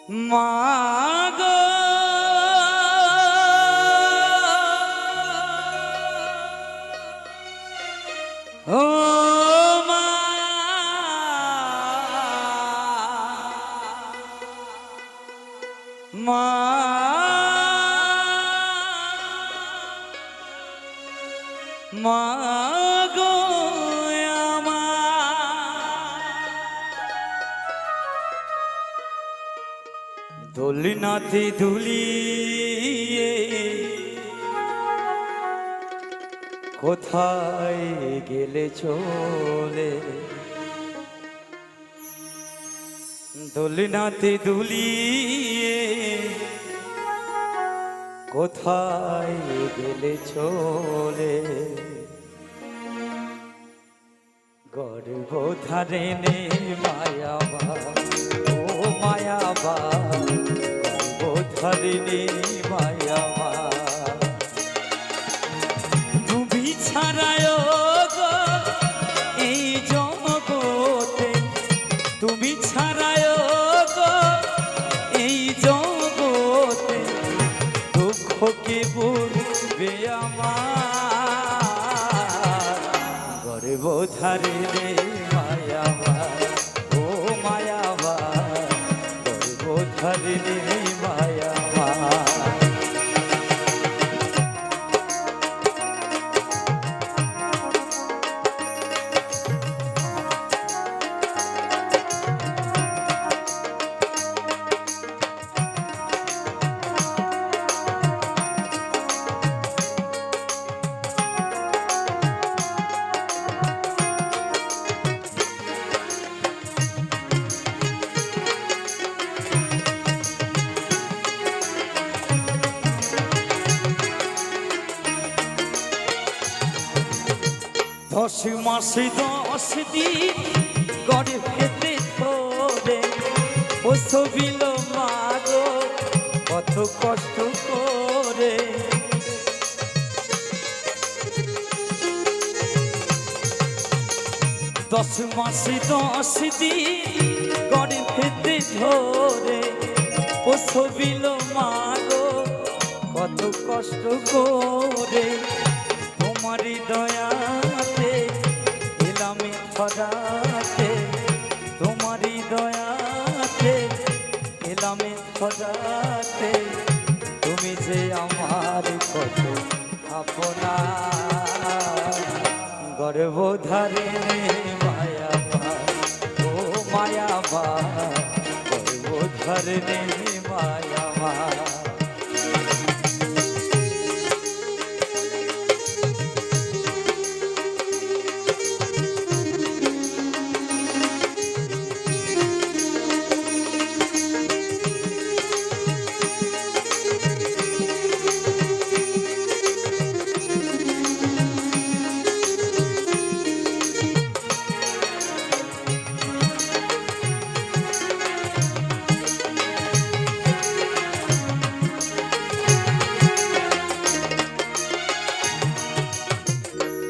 মাগো ও মা মা মাগো দোলনাতে দুলিয়ে কোথায় গেলে চলে দোলনাতে দুলিয়ে কোথায় গেলে চলে গর্ভধারে নে মায়াবা ও মায়াবা গর্ভধারিণী মায়াবা তুমি ছাড়ায় গো এই জগতে তুমি ছাড়ায় গো এই জগতে দুঃখ কে বুঝবে আমার গর্ভধারিণী মায়াবা ও মায়াবা গর্ভধারিণী মায়াবা দশ মাসে 10 দিন গর্ভেতে ধরে ও সবিল মাগো কত কষ্ট করে 10 মাসে 10 দিন গর্ভেতে ধরে ও সবিল মাগো কত কষ্ট করে তোমারই দয়াতে এলামে ধরাতে তোমারই দয়াতে এলামে ধরাতে তুমি যে আমার কত আপনা গর্ভধারিণী মায়াবা ও মায়াবা গর্ভধারিণী মায়াবা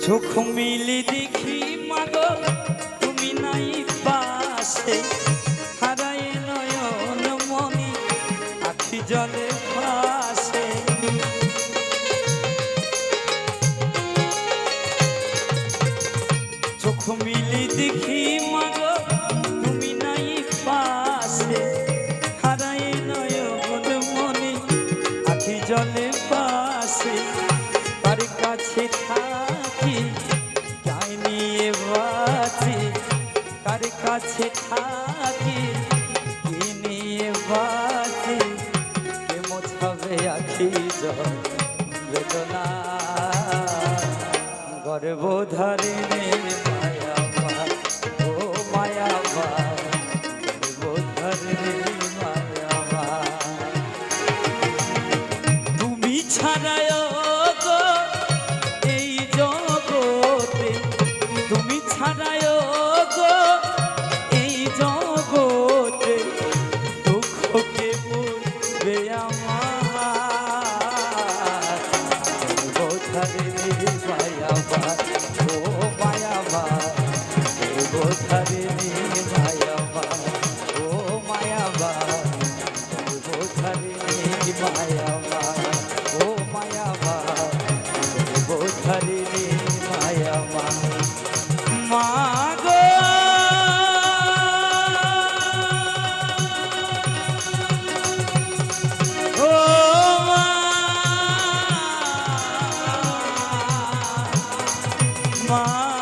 চোখ মিলি দেখি মাগো তুমি নাই পাশে হারায় নয়ন মনি আখি জলে ভাসে চোখ মিলি দেখি মাগো তুমি নাই পাশে হারায় নয়ন মনি আখি জলে ভাসে তার কাছে কার কাছে থাকি কি নিয়ে বাঁচি কে মোছাবে আখি জল বেদনা গর্ভধারিণী মায়াবা ও মায়াবা গর্ভধারিণী মায়াবা তুমি ছাড়ায় গো এই জগতে তুমি ছাড়ায় মা